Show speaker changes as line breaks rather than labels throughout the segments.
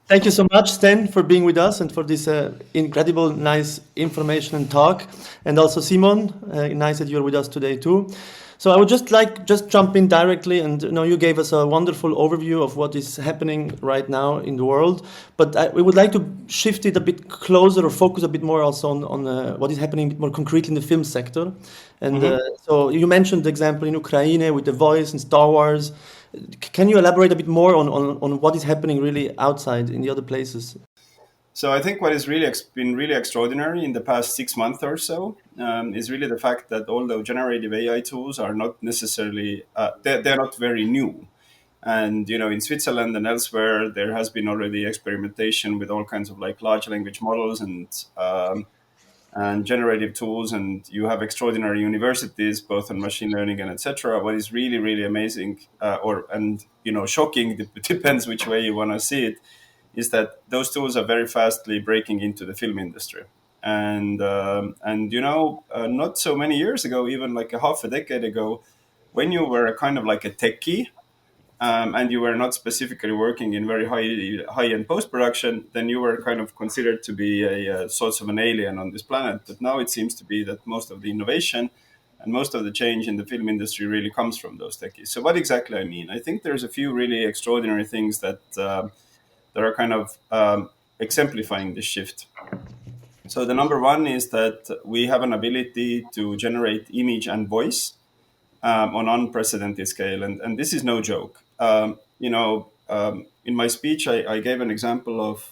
Thank you so much, Sten, for being with us and for this incredible, nice information and talk. And also, Simon, nice that you're with us today too. So I would just jump in directly, and you gave us a wonderful overview of what is happening right now in the world. But we would like to shift it a bit closer or focus a bit more also on what is happening a bit more concretely in the film sector. And
Mhm.
so you mentioned the example in Ukraine with The Voice and Star Wars. Can you elaborate a bit more on what is happening really outside in the other places?
So I think what is really been really extraordinary in the past 6 months or so is really the fact that although generative AI tools are not necessarily they're not very new, and in Switzerland and elsewhere there has been already experimentation with all kinds of like large language models and generative tools, and you have extraordinary universities both on machine learning and etc. What is really really amazing or and shocking depends which way you want to see it, is that those tools are very fastly breaking into the film industry. And not so many years ago, even like a half a decade ago, when you were a kind of like a techie, and you were not specifically working in very high end post production, then you were kind of considered to be a sort of an alien on this planet. But now it seems to be that most of the innovation and most of the change in the film industry really comes from those techies. So what exactly I mean? I think there's a few really extraordinary things that are kind of exemplifying this shift. So the number one is that we have an ability to generate image and voice on unprecedented scale, and this is no joke. In my speech, I gave an example of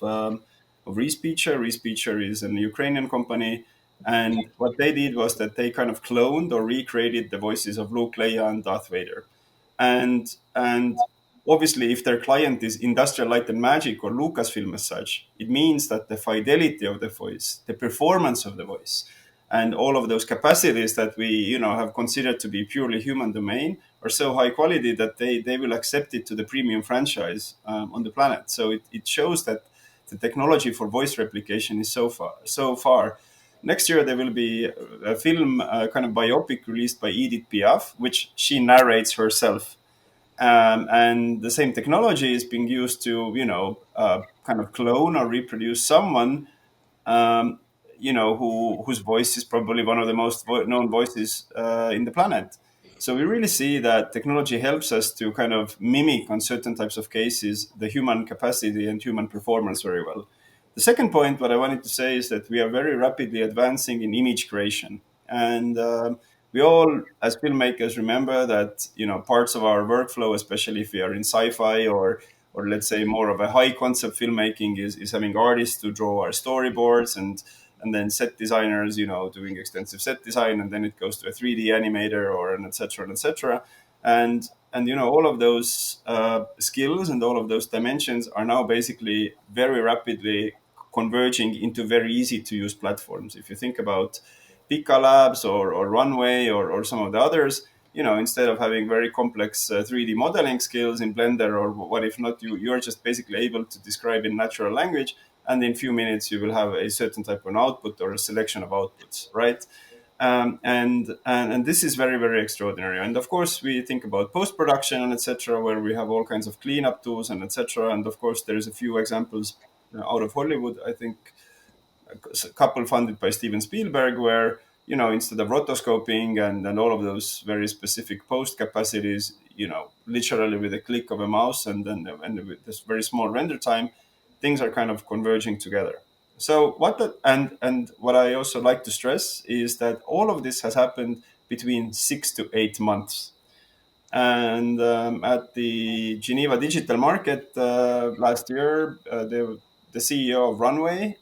Respeecher. Respeecher is an Ukrainian company, and what they did was that they kind of cloned or recreated the voices of Luke, Leia, and Darth Vader, and obviously, if their client is Industrial Light and Magic or Lucasfilm as such, it means that the fidelity of the voice, the performance of the voice, and all of those capacities that we have considered to be purely human domain are so high quality that they will accept it to the premium franchise on the planet. So it shows that the technology for voice replication is so far. Next year there will be a film, kind of biopic released by Edith Piaf, which she narrates herself, and the same technology is being used to kind of clone or reproduce someone, um, whose voice is probably one of the most known voices in the planet. So we really see that technology helps us to kind of mimic on certain types of cases the human capacity and human performance very well. The second point, what I wanted to say, is that we are very rapidly advancing in image creation, and we all, as filmmakers, remember that parts of our workflow, especially if we are in sci-fi or let's say more of a high concept filmmaking, is having artists to draw our storyboards, and then set designers doing extensive set design, and then it goes to a 3D animator or an etc and etc. And all of those skills and all of those dimensions are now basically very rapidly converging into very easy to use platforms. If you think about Pika Labs or Runway or some of the others, instead of having very complex 3D modeling skills in Blender, or what if not, you're just basically able to describe in natural language, and in a few minutes you will have a certain type of an output or a selection of outputs, right? And this is very very extraordinary. And of course we think about post production and etc., where we have all kinds of cleanup tools and etc. And of course there's a few examples out of Hollywood. I think a couple funded by Steven Spielberg, where instead of rotoscoping and all of those very specific post capacities, literally with a click of a mouse and with this very small render time, things are kind of converging together. So and what I also like to stress is that all of this has happened between 6 to 8 months. And at the Geneva Digital Market last year, the CEO of Runway,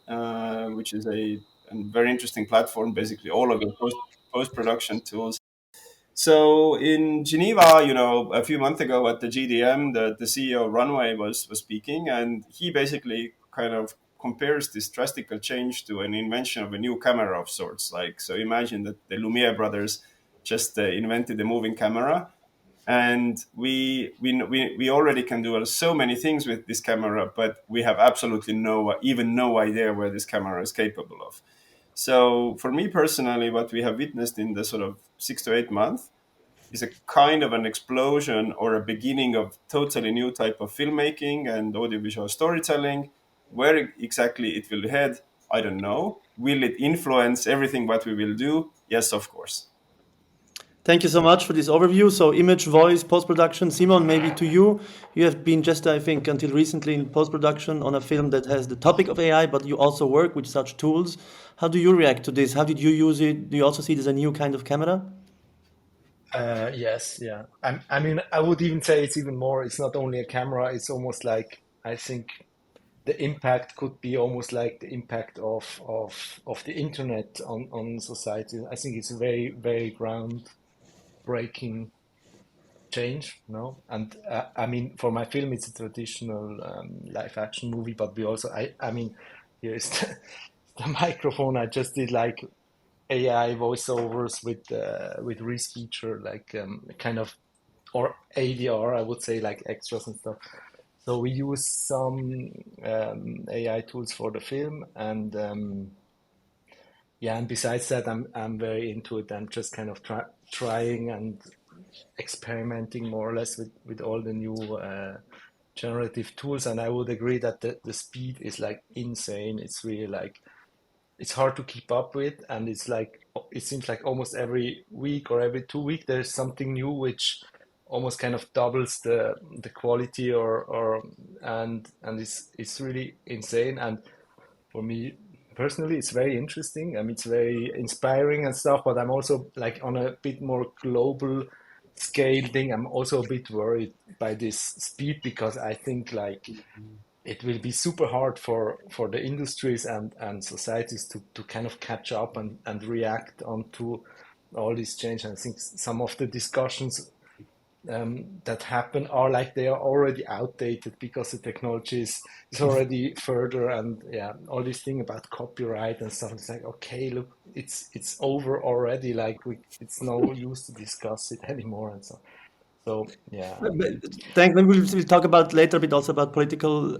which is a very interesting platform, basically all of the post production tools. So in Geneva, a few months ago at the GDM, the CEO of Runway was speaking, and he basically kind of compares this drastic change to an invention of a new camera of sorts. Like, so imagine that the Lumiere brothers just invented a moving camera, and we already can do so many things with this camera, but we have absolutely no idea where this camera is capable of. So for me personally, what we have witnessed in the sort of 6 to 8 months is a kind of an explosion or a beginning of totally new type of filmmaking and audiovisual storytelling, Where exactly it will head, I don't know. Will it influence everything what we will do? Yes, of course.
Thank you so much for this overview. So image, voice, post-production. Simon, maybe to you. You have been just, I think, until recently in post-production on a film that has the topic of AI, but you also work with such tools. How do you react to this? How did you use it? Do you also see it as a new kind of camera?
Yes, yeah. I mean, I would even say it's even more. It's not only a camera. It's almost like I think the impact could be almost like the impact of the internet on society. I think it's a very groundbreaking change, no? And I mean, for my film, it's a traditional live action movie, but we also, I mean, here is the microphone. I just did like AI voiceovers with Respeecher, like kind of or ADR, I would say, like extras and stuff. So we use some AI tools for the film, and yeah, and besides that, I'm very into it. I'm just kind of trying and experimenting more or less with all the new generative tools, and I would agree that the speed is like insane. It's really like it's hard to keep up with, and it's like it seems like almost every week or every 2 weeks there's something new which almost kind of doubles the quality or and it's really insane. And for me personally, it's very interesting. I mean, it's very inspiring and stuff, but I'm also like on a bit more global scale thing. I'm also a bit worried by this speed because I think like it will be super hard for the industries and societies to kind of catch up and react onto all these change. And I think some of the discussions that happen are like they are already outdated because the technology is already further, and yeah, all this thing about copyright and stuff. It's like, okay, look, it's over already. Like it's no use to discuss it anymore, and so yeah.
Thanks. Maybe we'll talk about later a bit also about political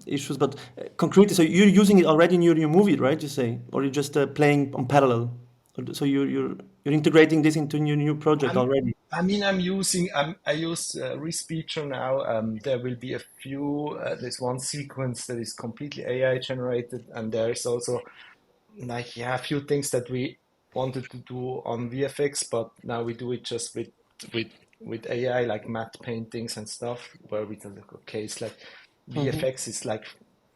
issues, but concretely, so you're using it already in your new movie, right? You say, or you're just playing on parallel. So you're integrating this into your new project
I'm,
already.
I mean, I use Respeecher now. There will be a few. There's one sequence that is completely AI generated, and there is also like yeah, a few things that we wanted to do on VFX, but now we do it just with with AI, like matte paintings and stuff, where we can like okay, it's like
Hmm.
VFX is like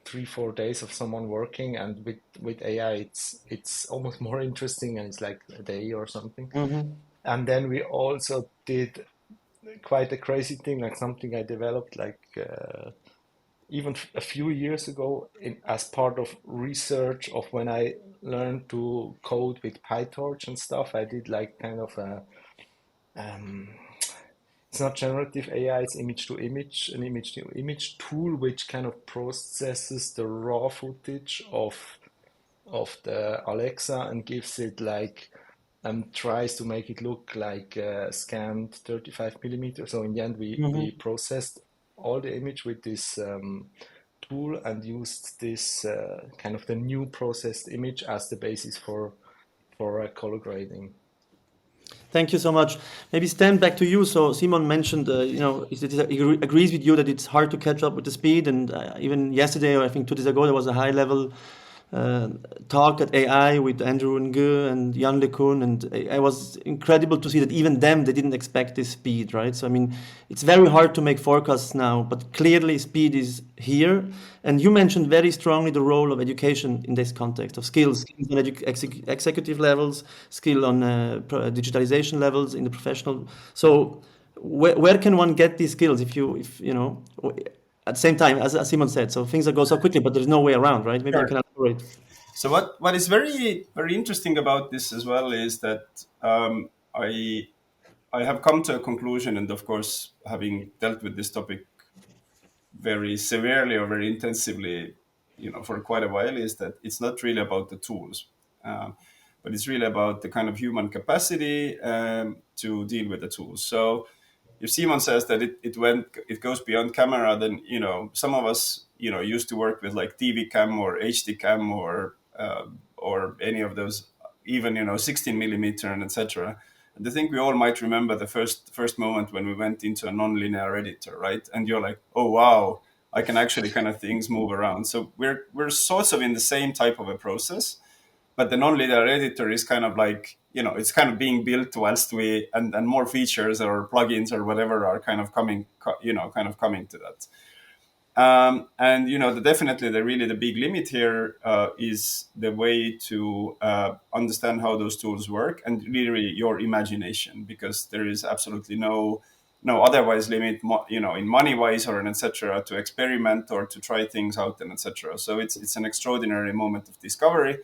3 4 days of someone working, and with AI, it's almost more interesting, and it's like a day or something.
Hmm.
And then we also did quite a crazy thing, like something I developed like even a few years ago as part of research of when I learned to code with PyTorch and stuff. I did like kind of a um, it's not generative AI, it's image to image, an image to image tool which kind of processes the raw footage of the Alexa and gives it like tries to make it look like scanned 35 millimeters. So in the end, we
Hmm.
processed all the image with this tool and used this kind of the new processed image as the basis for color grading.
Thank you so much. Maybe stand back to you. So Simon mentioned, he agrees with you that it's hard to catch up with the speed. And even yesterday, or I think 2 days ago, there was a high-level uh, talk at AI with Andrew Ng and Jan LeCun, and it was incredible to see that even them, they didn't expect this speed, right? So I mean, it's very hard to make forecasts now, but clearly speed is here. And you mentioned very strongly the role of education in this context of skills on executive levels, skill on digitalization levels in the professional. So where can one get these skills if you know at the same time as Simon said? So things that go so quickly, but there's no way around, right? Maybe you
Sure.
can elaborate.
So what is very interesting about this as well is that I have come to a conclusion, and of course, having dealt with this topic very severely or very intensively, for quite a while, is that it's not really about the tools, but it's really about the kind of human capacity to deal with the tools. So if Simon says that it goes beyond camera, then some of us used to work with like TV cam or HD cam or any of those, even 16 millimeter and etc. And I think we all might remember the first moment when we went into a non-linear editor, right? And you're like, oh wow, I can actually kind of things move around. So we're sort of in the same type of a process, but the non-linear editor is kind of like, it's kind of being built whilst and more features or plugins or whatever are kind of coming to that. And definitely the big limit here is the way to understand how those tools work, and really your imagination, because there is absolutely no otherwise limit, in money wise or etc. to experiment or to try things out and etc. So it's an extraordinary moment of discovery.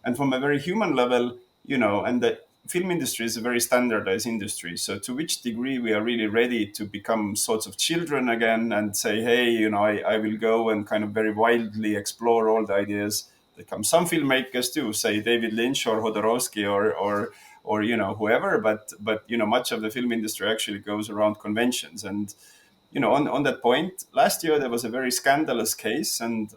And from a very human level, and the film industry is a very standardized industry. So to which degree we are really ready to become sorts of children again and say, hey, I will go and kind of very wildly explore all the ideas that come. Some filmmakers do, say David Lynch or Jodorowsky or whoever, but much of the film industry actually goes around conventions. And on that point, last year there was a very scandalous case, and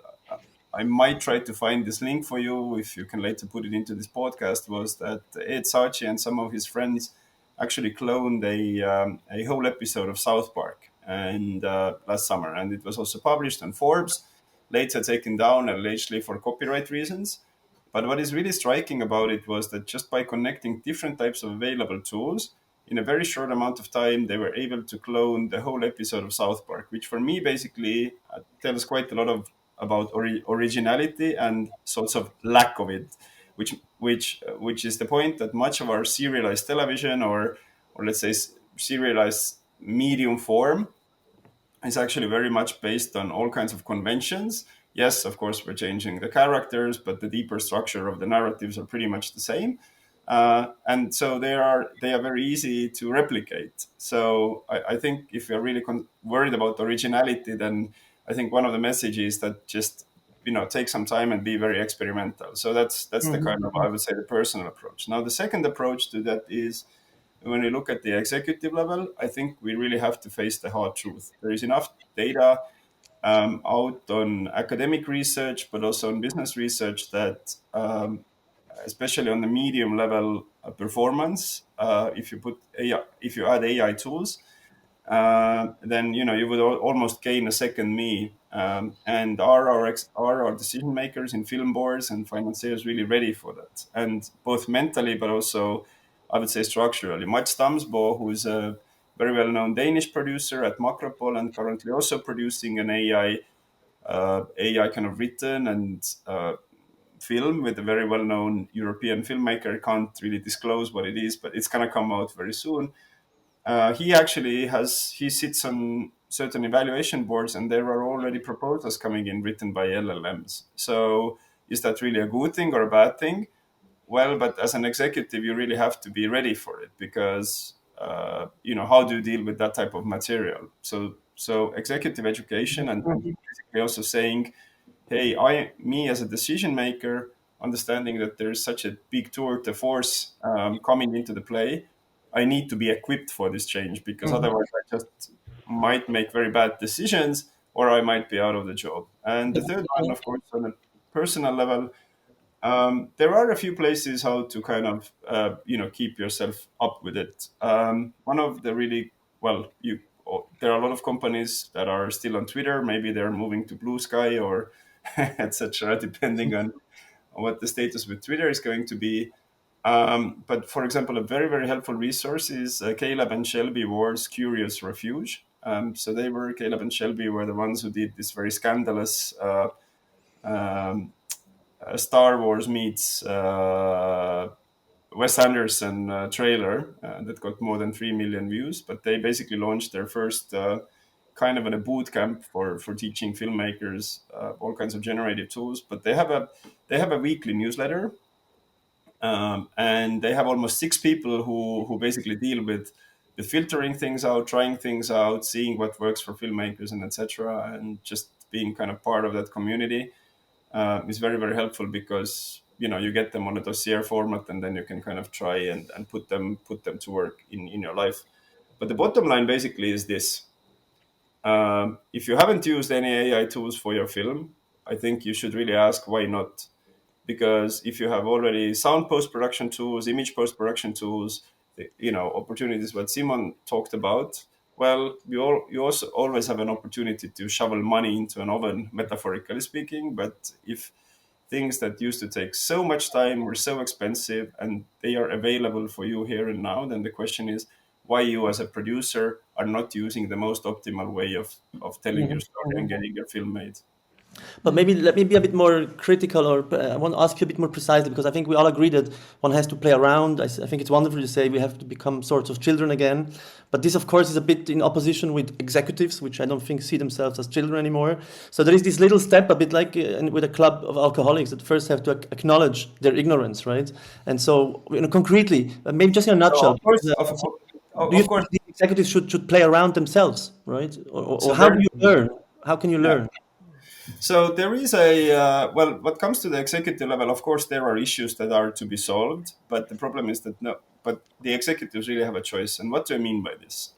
I might try to find this link for you if you can later put it into this podcast, was that Ed Saatchi and some of his friends actually cloned a whole episode of South Park and last summer. And it was also published on Forbes, later taken down allegedly for copyright reasons. But what is really striking about it was that just by connecting different types of available tools, in a very short amount of time, they were able to clone the whole episode of South Park, which for me basically tells quite a lot about originality and sorts of lack of it, which is the point that much of our serialized television or let's say serialized medium form is actually very much based on all kinds of conventions. Yes, of course, we're changing the characters, but the deeper structure of the narratives are pretty much the same. And so they are very easy to replicate. So I think if you're really worried about originality, then I think one of the messages that just take some time and be very experimental. So that's the kind of, I would say, the personal approach. Now the second approach to that is, when you look at the executive level, I think we really have to face the hard truth. There is enough data out on academic research, but also on business research that, especially on the medium level performance, if you add AI tools, then you would almost gain a second me. And are our decision makers in film boards and financiers really ready for that? And both mentally, but also, I would say, structurally. Mats Damsbo, who is a very well-known Danish producer at Macropol and currently also producing an AI kind of written and film with a very well-known European filmmaker. I can't really disclose what it is, but it's going to come out very soon. He sits on certain evaluation boards, and there are already proposals coming in written by LLMs. So is that really a good thing or a bad thing? Well, but as an executive, you really have to be ready for it, because how do you deal with that type of material? So executive education and basically also saying, hey, me as a decision maker, understanding that there's such a big tour de force coming into the play, I need to be equipped for this change, because otherwise I just might make very bad decisions, or I might be out of the job. And the third one, of course, on a personal level, there are a few places how to kind of keep yourself up with it. One of the really there are a lot of companies that are still on Twitter. Maybe they're moving to Blue Sky or etc. depending on what the status with Twitter is going to be. But for example, a very, very helpful resource is Caleb and Shelby Ward's Curious Refuge. Caleb and Shelby were the ones who did this very scandalous um, Star Wars meets Wes Anderson trailer that got more than 3 million views. But they basically launched their first kind of a boot camp for teaching filmmakers all kinds of generative tools. But they have a weekly newsletter. And they have almost 6 people who basically deal with filtering things out, trying things out, seeing what works for filmmakers and etc. And just being kind of part of that community is very, very helpful, because you get them on a dossier format, and then you can kind of try and put them to work in your life. But the bottom line basically is this: if you haven't used any AI tools for your film, I think you should really ask why not. Because if you have already sound post-production tools, image post-production tools, opportunities what Simon talked about, well, you also always have an opportunity to shovel money into an oven, metaphorically speaking. But if things that used to take so much time were so expensive and they are available for you here and now, then the question is why you as a producer are not using the most optimal way of telling your story and getting your film made.
But maybe let me be a bit more critical, or I want to ask you a bit more precisely, because I think we all agree that one has to play around. I think it's wonderful to say we have to become sorts of children again. But this, of course, is a bit in opposition with executives, which I don't think see themselves as children anymore. So there is this little step, a bit like with a club of alcoholics, that first have to acknowledge their ignorance, right? And so, concretely, maybe just in a
So
nutshell,
of course,
do you
of course.
think the executives should play around themselves, right?
So
Or how do
there,
you learn? How can you
yeah.
learn?
So there is a well, what comes to the executive level, of course, there are issues that are to be solved, but the problem is that no, but the executives really have a choice. And what do I mean by this?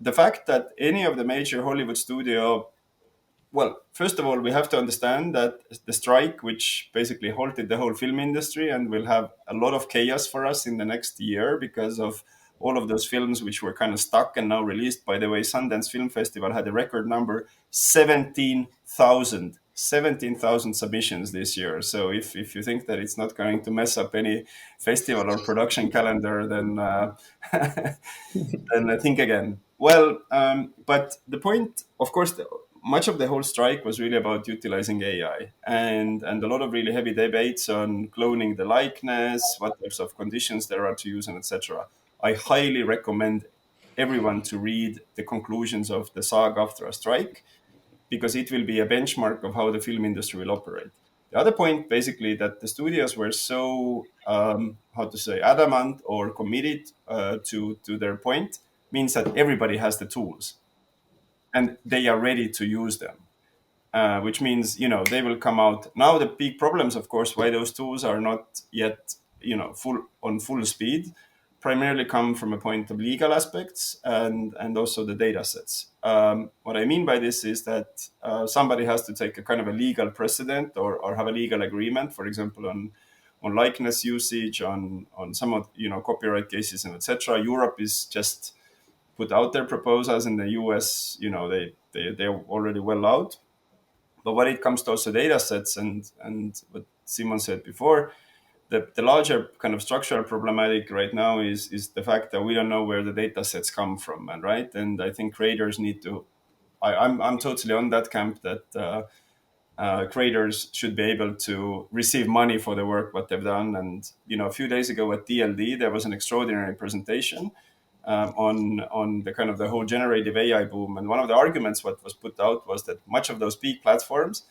The fact that any of the major Hollywood studio, well, first of all, we have to understand that the strike, which basically halted the whole film industry and will have a lot of chaos for us in the next year because of all of those films which were kind of stuck and now released. By the way, Sundance Film Festival had a record number, 17,000 submissions this year. So if you think that it's not going to mess up any festival or production calendar, then then I think again. Well, but the point, of course, much of the whole strike was really about utilizing AI, and a lot of really heavy debates on cloning the likeness, what types of conditions there are to use, and etc. I highly recommend everyone to read the conclusions of the saga after a strike, because it will be a benchmark of how the film industry will operate. The other point, basically, that the studios were so how to say adamant or committed to their point, means that everybody has the tools and they are ready to use them. Which means, they will come out. Now the big problems, of course, why those tools are not yet full speed, primarily come from a point of legal aspects and also the data sets. What I mean by this is that somebody has to take a kind of a legal precedent, or have a legal agreement, for example, on likeness usage, on some of copyright cases and etc. Europe is just put out their proposals, in the US, they're already well out. But when it comes to also data sets and what Simon said before, the larger kind of structural problematic right now is the fact that we don't know where the data sets come from, and right. And I think creators need to. I'm totally on that camp that creators should be able to receive money for the work what they've done. And a few days ago at DLD, there was an extraordinary presentation on the kind of the whole generative AI boom. And one of the arguments what was put out was that much of those big platforms,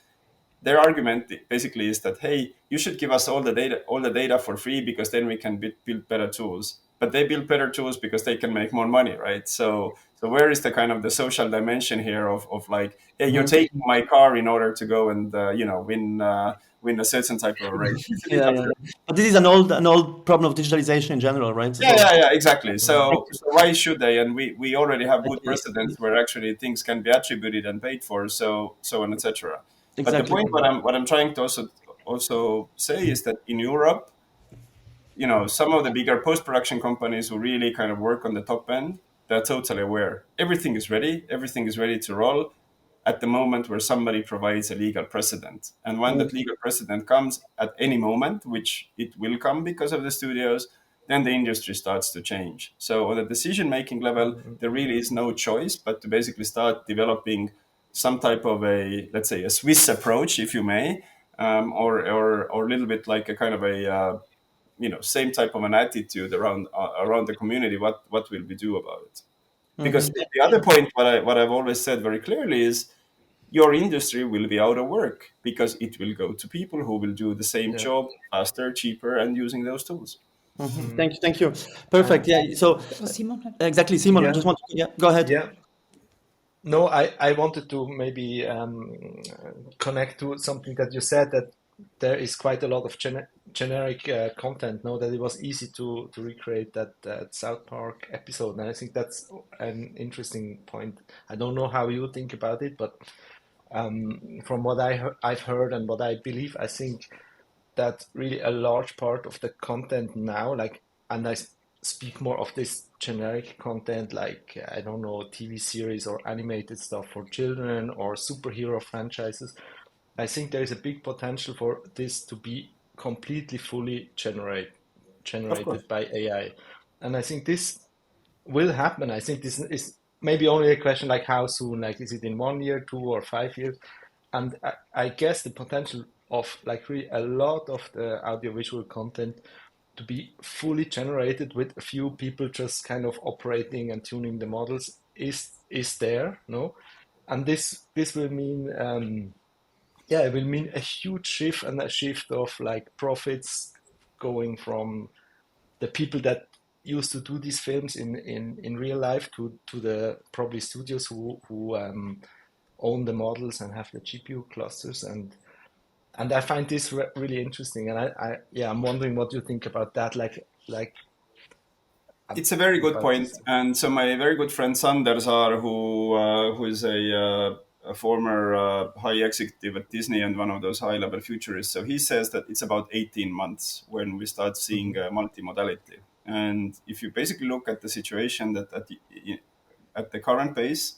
their argument basically is that, hey, you should give us all the data for free, because then we can build better tools. But they build better tools because they can make more money, right? So where is the kind of the social dimension here of like, hey, you're taking my car in order to go and win a certain type of race? It's a bit
Yeah.
absurd.
But this is an old problem of digitalization in general, right?
Yeah, exactly. So why should they? And we already have good precedents where actually things can be attributed and paid for, so on, etc. But the
Exactly.
point what I'm trying to also say is that in Europe, some of the bigger post-production companies who really kind of work on the top end, they're totally aware. Everything is ready to roll at the moment where somebody provides a legal precedent. And when that legal precedent comes at any moment, which it will come because of the studios, then the industry starts to change. So on the decision-making level, there really is no choice but to basically start developing some type of let's say, a Swiss approach, if you may, or a little bit like a kind of a same type of an attitude around the community. What will we do about it? Because the other point, what I've always said very clearly is, your industry will be out of work because it will go to people who will do the same
Yeah.
job faster, cheaper, and using those tools.
Thank you. Perfect. Yeah. So
Simon?
exactly, Simon. I
Yeah.
just want to, go ahead.
Yeah. No, I wanted to maybe connect to something that you said, that there is quite a lot of generic content. No, that it was easy to recreate that South Park episode, and I think that's an interesting point. I don't know how you think about it, but from what I've heard and what I believe, I think that really a large part of the content now, like, and speak more of this generic content, like I don't know, TV series or animated stuff for children or superhero franchises. I think there is a big potential for this to be completely fully
Of course.
generated by AI. And I think this will happen. I think this is maybe only a question like how soon, like is it in 1 year, 2 or 5 years? And I guess the potential of like really a lot of the audiovisual content to be fully generated with a few people just kind of operating and tuning the models is there, no? And this will mean yeah, it will mean a huge shift and a shift of like profits going from the people that used to do these films in real life to the probably studios who own the models and have the GPU clusters and I find this really interesting and I yeah I'm wondering what you think about that like
It's a very good
about
point.
this.
And so my very good friend Sander Saar, who is a former high executive at Disney and one of those high level futurists, so he says that it's about 18 months when we start seeing multimodality. And if you basically look at the situation that at the current pace,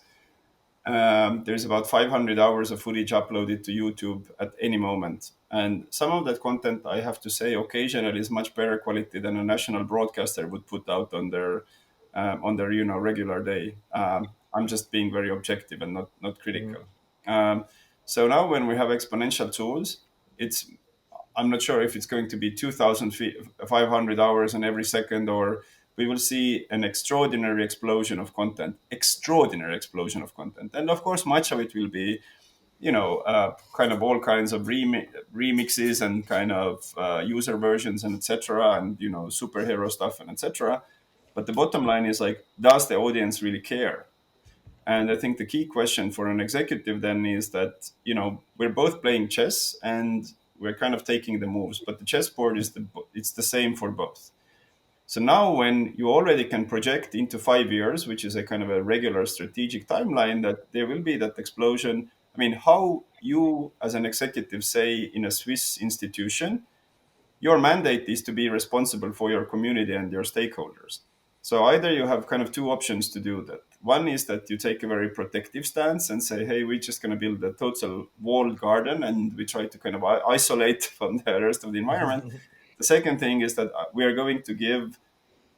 there's about 500 hours of footage uploaded to YouTube at any moment. And some of that content, I have to say, occasionally is much better quality than a national broadcaster would put out on their regular day. I'm just being very objective and not
Mm,
critical. Um, so now when we have exponential tools, it's I'm not sure if it's going to be 2,500 hours on every second, or we will see an extraordinary explosion of content, And of course, much of it will be, kind of all kinds of remixes and kind of user versions and etc. And, superhero stuff and etc. But the bottom line is like, does the audience really care? And I think the key question for an executive then is that, we're both playing chess and we're kind of taking the moves, but the chessboard it's the same for both. So now when you already can project into 5 years, which is a kind of a regular strategic timeline, that there will be that explosion. I mean, how you as an executive say in a Swiss institution, your mandate is to be responsible for your community and your stakeholders. So either you have kind of two options to do that. One is that you take a very protective stance and say, hey, we're just going to build a total walled garden and we try to kind of isolate from the rest of the environment. The second thing is that we're going to give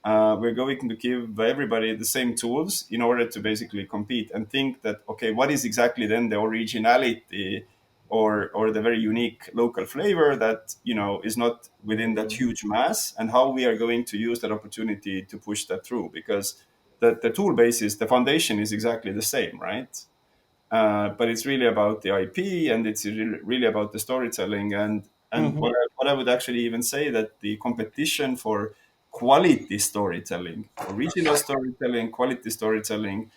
everybody the same tools in order to basically compete and think that, okay, what is exactly then the originality or the very unique local flavor that, is not within that
mm,
huge mass, and how we are going to use that opportunity to push that through, because the tool base is, the foundation is exactly the same, right? But it's really about the IP and it's really about the storytelling. And
Hmm.
what I would actually even say that the competition for quality storytelling, original storytelling, quality storytelling,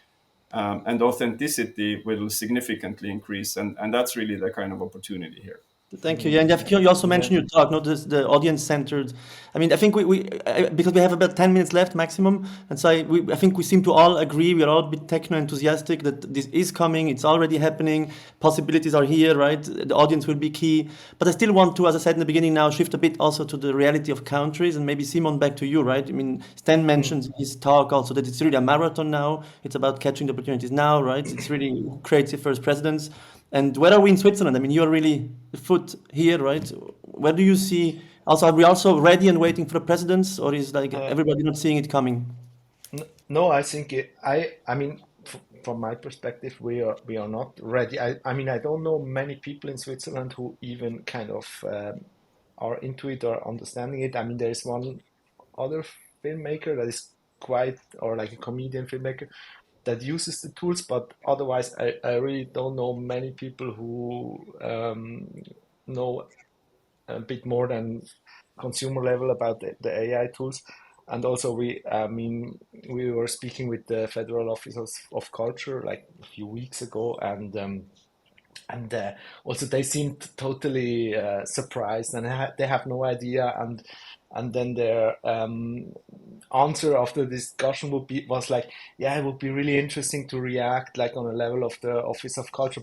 and authenticity will significantly increase. And that's really the kind of opportunity here.
Thank you.
mm.
Yeah, and I think you also
Yeah.
mentioned your talk, not this, the audience centered. I mean, I think because we have about 10 minutes left maximum, and so I think we seem to all agree, we are all a bit techno enthusiastic that this is coming, it's already happening, possibilities are here, right? The audience will be key. But I still want to, as I said in the beginning, now shift a bit also to the reality of countries, and maybe Simon, back to you, right? I mean, Sten
Mm.
mentions in his talk also that it's really a marathon now. It's about catching the opportunities now, right? It's really who creates the first presidents. And where are we in Switzerland? I mean, you're really the foot here, right? Where do you see? Also, are we also ready and waiting for the presidents, or is like
Uh,
everybody not seeing it coming?
no, I think I mean, from my perspective, we are not ready. I mean, I don't know many people in Switzerland who even kind of are into it or understanding it. I mean, there is one other filmmaker that is quite, or like a comedian filmmaker that uses the tools, but otherwise, I really don't know many people who know a bit more than consumer level about the AI tools. And also, I mean, we were speaking with the Federal Office of Culture like a few weeks ago, and also they seemed totally surprised and they have no idea. And then their answer after discussion was like, yeah, it would be really interesting to react like on a level of the Office of Culture,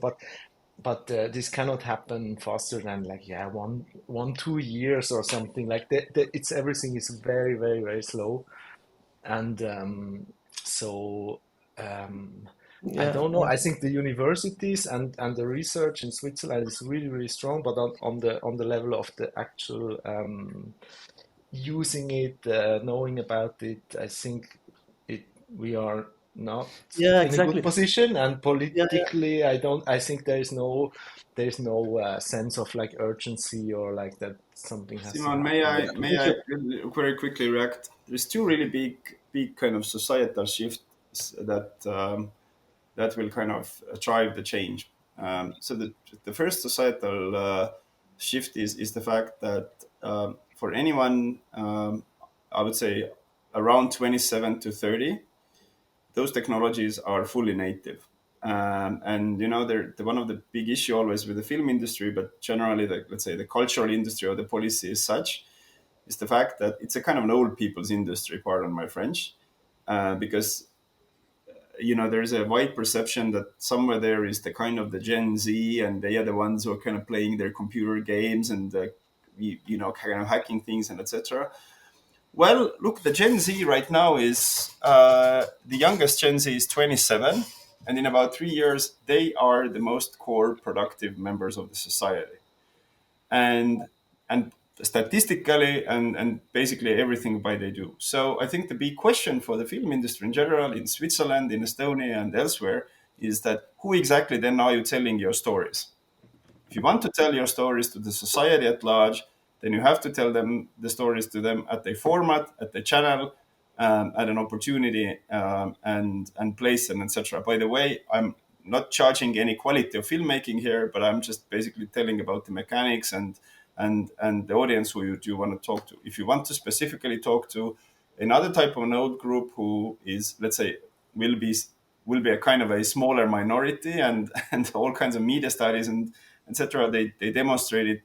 but this cannot happen faster than like yeah 2 years or something like that. It's everything is very very very slow. And so I
Yeah,
don't know. I think the universities and the research in Switzerland is really, really strong, but on the level of the actual using it, knowing about it, I think we are not
yeah,
in a good
exactly.
position. And
Yeah, yeah.
politically, I think there's no sense of like urgency or like that something has to
Simon,
happen yet.
may
Thank
I
you.
very quickly react? There's two really big kind of societal shifts that will kind of drive the change. So the first societal shift is the fact that for anyone, I would say around 27 to 30, those technologies are fully native. And you know, they're one of the big issue always with the film industry, but generally, let's say the cultural industry or the policy is such, is the fact that it's a kind of an old people's industry. Pardon my French, because you know there's a wide perception that somewhere there is the kind of the Gen Z, and they are the ones who are kind of playing their computer games and you know, kind of hacking things and etc. Well, look, the Gen Z right now is the youngest Gen Z is 27, and in about 3 years they are the most core productive members of the society, and statistically and basically everything by they do. So I think the big question for the film industry in general, in Switzerland, in Estonia, and elsewhere, is that who exactly then are you telling your stories? If you want to tell your stories to the society at large, then you have to tell them the stories to them at the format, at the channel, at an opportunity, and place, and etc. By the way, I'm not charging any quality of filmmaking here, but I'm just basically telling about the mechanics and the audience who you want to talk to. If you want to specifically talk to another type of node group who is, let's say, will be will be a kind of a smaller minority, and all kinds of media studies and etc. They demonstrate it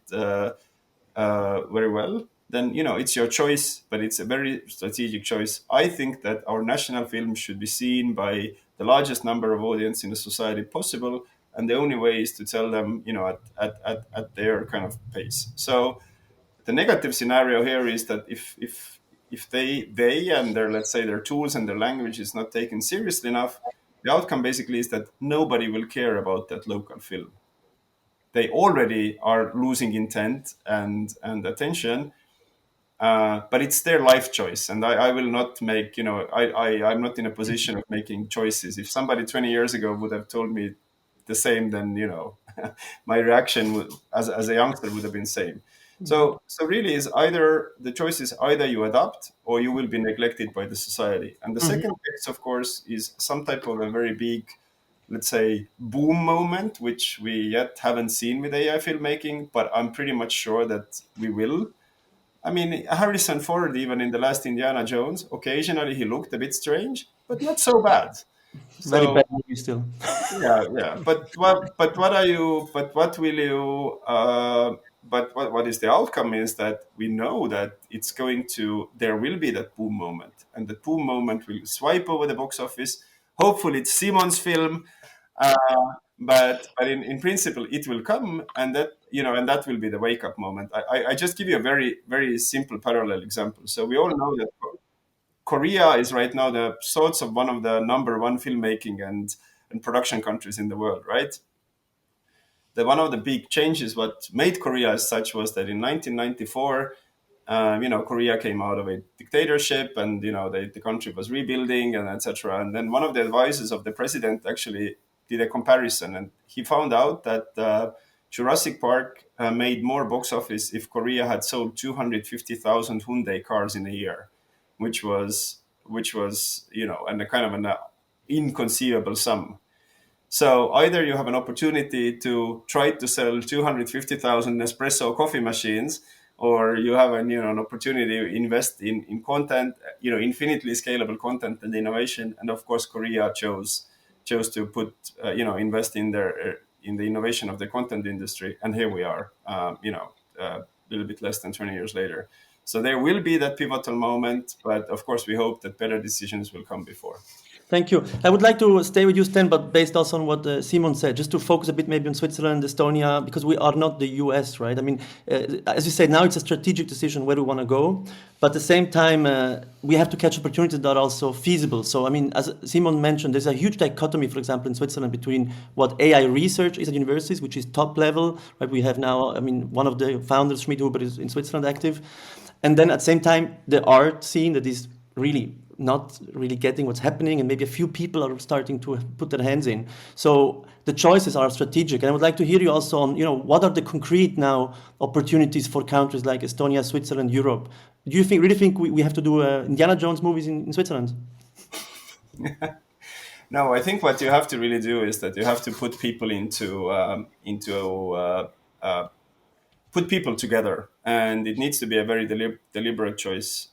very well. Then you know it's your choice, but it's a very strategic choice. I think that our national film should be seen by the largest number of audience in the society possible, and the only way is to tell them, you know, at their kind of pace. So the negative scenario here is that if they and their, let's say, their tools and their language is not taken seriously enough, the outcome basically is that nobody will care about that local film. They already are losing intent and attention, but it's their life choice, and I will not make, you know, I'm not in a position of making choices. If somebody 20 years ago would have told me the same, then you know my reaction as a youngster would have been same. So really is either the choice is either you adapt or you will be neglected by the society. And the
Mhm.
second case, of course, is some type of a very big, let's say, boom moment, which we yet haven't seen with AI filmmaking, but I'm pretty much sure that we will. I mean, Harrison Ford, even in the last Indiana Jones, occasionally he looked a bit strange, but not so bad.
Very
So
bad movie still.
yeah, yeah. But what are you? But what will you? But what is the outcome is that we know that it's going to. There will be that boom moment, and the boom moment will swipe over the box office. Hopefully, it's Simon's film, uh, but in principle, it will come, and that, you know, and that will be the wake up moment. I just give you a very simple parallel example. So we all know that Korea is right now the sorts of one of the number one filmmaking and production countries in the world, right? The one of the big changes what made Korea as such was that in 1994, you know, Korea came out of a dictatorship, and you know the country was rebuilding and etc. And then one of the advisors of the president actually did a comparison, and he found out that Jurassic Park made more box office if Korea had sold 250,000 Hyundai cars in a year, which was, you know, and a kind of an inconceivable sum. So either you have an opportunity to try to sell 250,000 Nespresso coffee machines, or you have an opportunity to invest in content, you know, infinitely scalable content and innovation. And of course, Korea chose to put invest in the innovation of the content industry. And here we are, a little bit less than 20 years later. So there will be that pivotal moment, but of course, we hope that better decisions will come before.
Thank you. I would like to stay with you, Sten, but based also on what Simon said, just to focus a bit maybe on Switzerland, Estonia, because we are not the US, right? I mean, as you said, now it's a strategic decision where we want to go, but at the same time, we have to catch opportunities that are also feasible. So, I mean, as Simon mentioned, there's a huge dichotomy, for example, in Switzerland between what AI research is at universities, which is top level, right? We have now, I mean, one of the founders, Schmidhuber, is in Switzerland active. And then at the same time, the art scene that is really not really getting what's happening, and maybe a few people are starting to put their hands in. So the choices are strategic. And I would like to hear you also on, what are the concrete now opportunities for countries like Estonia, Switzerland, Europe? Do you really think we have to do Indiana Jones movies in Switzerland?
No, I think what you have to really do is that you have to put people put people together, and it needs to be a very deliberate choice.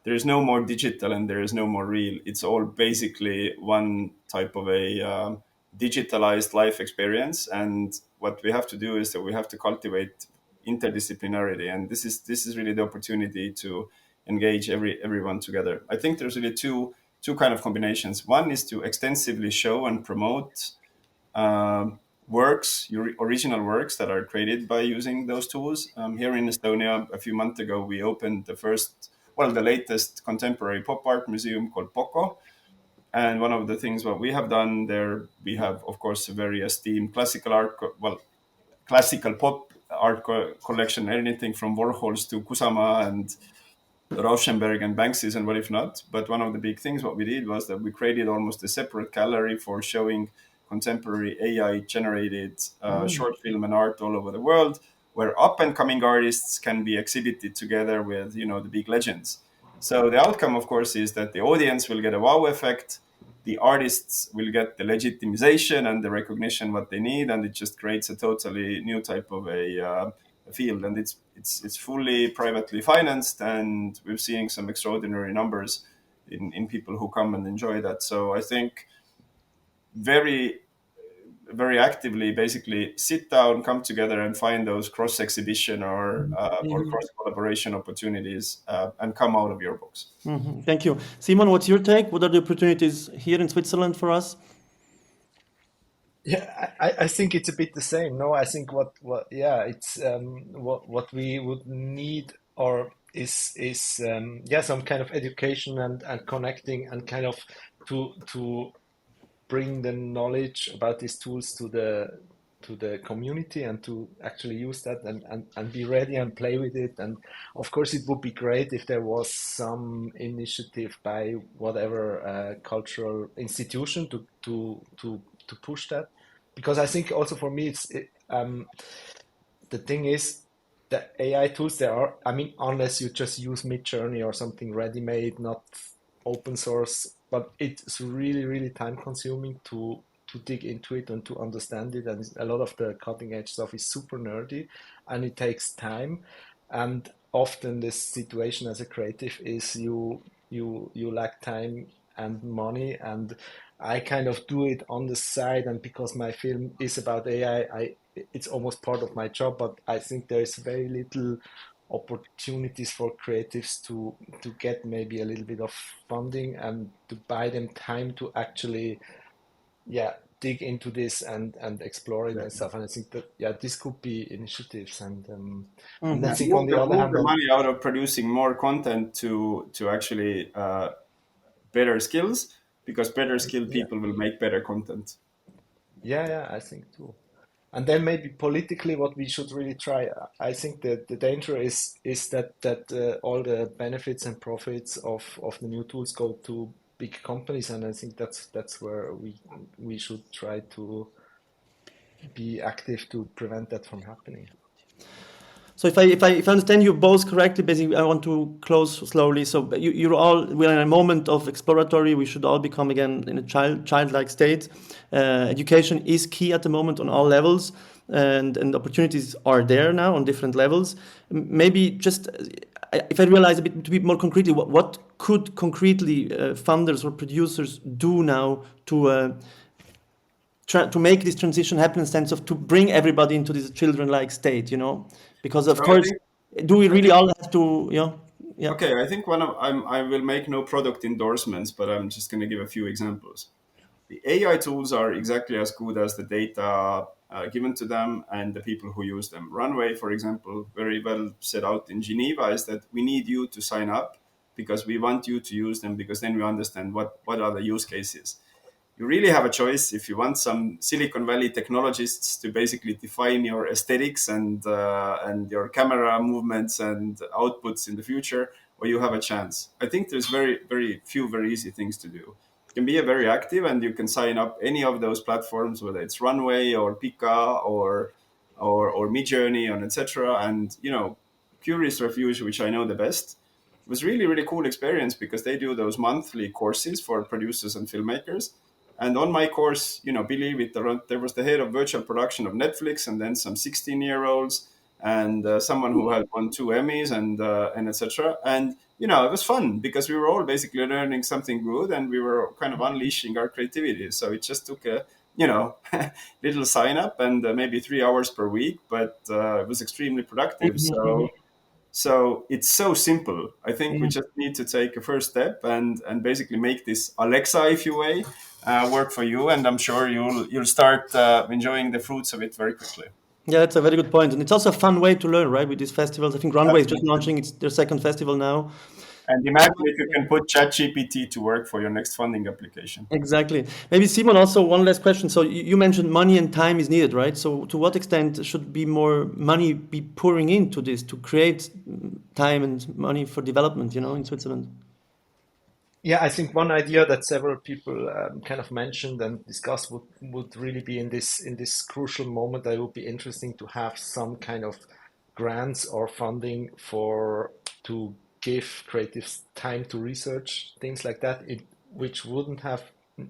There is no more digital and there is no more real. It's all basically one type of a digitalized life experience. And what we have to do is that we have to cultivate interdisciplinarity, and this is really the opportunity to engage everyone together. I think there's really two kind of combinations. One is to extensively show and promote your original works that are created by using those tools. Here in Estonia, a few months ago, we opened the latest contemporary pop art museum called Poco. And one of the things what we have done there, we have, of course, a very esteemed classical pop art collection, anything from Warhols to Kusama and Rauschenberg and Banksy's and what if not. But one of the big things what we did was that we created almost a separate gallery for showing contemporary AI generated short film and art all over the world, where up and coming artists can be exhibited together with the big legends. So the outcome, of course, is that the audience will get a wow effect, the artists will get the legitimization and the recognition what they need, and it just creates a totally new type of a field. And it's fully privately financed, and we're seeing some extraordinary numbers in people who come and enjoy that. So I think very very actively basically sit down, come together and find those cross exhibition or cross collaboration opportunities and come out of your books.
Mm-hmm. Thank you. Simon, what's your take? What are the opportunities here in Switzerland for us?
Yeah, I think it's a bit the same. No, I think it's what we would need or is some kind of education and connecting and kind of to bring the knowledge about these tools to the community and to actually use that and be ready and play with it. And of course, it would be great if there was some initiative by whatever cultural institution to push that. Because I think also for me, the thing is, the AI tools there are, I mean, unless you just use Midjourney or something ready-made, not open source, but it's really, really time consuming to dig into it and to understand it. And a lot of the cutting edge stuff is super nerdy and it takes time. And often the situation as a creative is you lack time and money, and I kind of do it on the side. And because my film is about AI, it's almost part of my job, but I think there is very little opportunities for creatives to get maybe a little bit of funding and to buy them time to actually dig into this and explore it and stuff. And I think that this could be initiatives and I think on the other hand,
the money out of producing more content to actually better skills, because better skilled people will make better content.
Yeah, I think too. And then maybe politically, what we should really try, I think that the danger is that all the benefits and profits of the new tools go to big companies, and I think that's where we should try to be active to prevent that from happening.
So if I understand you both correctly, basically, I want to close slowly. So we're in a moment of exploratory. We should all become again in a childlike state. Education is key at the moment on all levels, and opportunities are there now on different levels. Maybe just if I realize to be more concretely, what could concretely funders or producers do now to make this transition happen in the sense of to bring everybody into this children-like state, because of course, do we really all have to, Yeah.
Okay, I think I will make no product endorsements, but I'm just going to give a few examples. The AI tools are exactly as good as the data given to them and the people who use them. Runway, for example, very well set out in Geneva, is that we need you to sign up because we want you to use them, because then we understand what are the use cases. You really have a choice if you want some Silicon Valley technologists to basically define your aesthetics and your camera movements and outputs in the future, or you have a chance. I think there's very few very easy things to do. You can be a very active, and you can sign up any of those platforms, whether it's Runway or Pika or Midjourney and etc. And Curious Refuge, which I know the best, was really cool experience because they do those monthly courses for producers and filmmakers. And on my course, believe it, there was the head of virtual production of Netflix, and then some 16-year-olds, and someone who had won 2 Emmys, and etc. And it was fun because we were all basically learning something good, and we were kind of unleashing our creativity. So it just took a little sign up and maybe 3 hours per week, but it was extremely productive. So it's so simple. I think we just need to take a first step and basically make this Alexa, if you will, work for you. And I'm sure you'll start enjoying the fruits of it very quickly.
Yeah, that's a very good point. And it's also a fun way to learn, right? With these festivals. I think Runway is just launching their second festival now.
And imagine if you can put ChatGPT to work for your next funding application.
Exactly. Maybe Simon, also one last question. So you mentioned money and time is needed, right? So to what extent should be more money be pouring into this to create time and money for development, in Switzerland?
Yeah, I think one idea that several people kind of mentioned and discussed would really be in this crucial moment. That it would be interesting to have some kind of grants or funding to give creatives time to research things like that, which wouldn't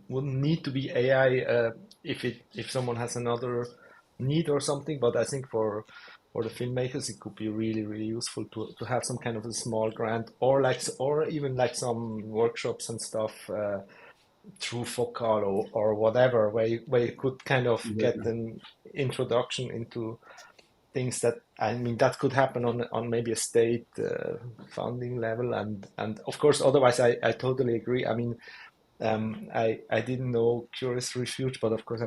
need to be AI if someone has another need or something. But I think for the filmmakers, it could be really useful to have some kind of a small grant or even like some workshops and stuff through Focal or whatever, where you could kind of get an introduction into things that that could happen on maybe a state funding level, and of course otherwise I totally agree. I didn't know Curious Refuge, but of course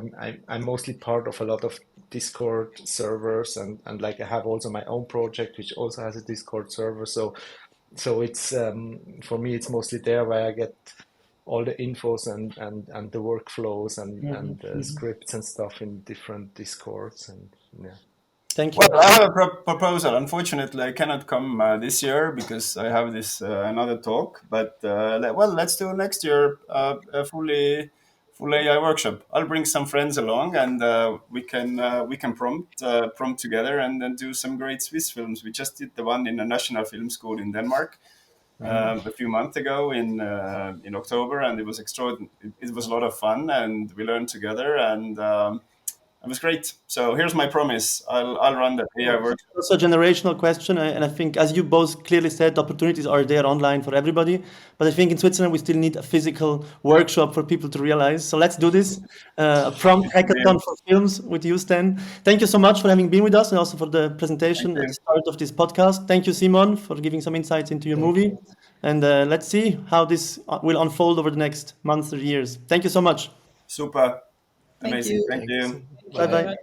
I'm mostly part of a lot of Discord servers, and like I have also my own project which also has a Discord server. So it's for me it's mostly there where I get all the infos and the workflows and the scripts and stuff in different Discords, and yeah.
Thank you.
Well, I have a proposal. Unfortunately, I cannot come this year because I have this another talk. But let's do next year a full AI workshop. I'll bring some friends along, and we can prompt together and then do some great Swiss films. We just did the one in the National Film School in Denmark a few months ago in October, and it was extraordinary. It was a lot of fun, and we learned together, and it was great. So here's my promise. I'll run the AI workshop.
It's also a generational question, and I think, as you both clearly said, opportunities are there online for everybody. But I think in Switzerland we still need a physical workshop for people to realize. So let's do this. A prompt hackathon for films with you, Sten. Thank you so much for having been with us, and also for the presentation at the start of this podcast. Thank you, Simon, for giving some insights into your movie. And let's see how this will unfold over the next months or years. Thank you so much.
Super. Amazing. Thank you.
Bye-bye.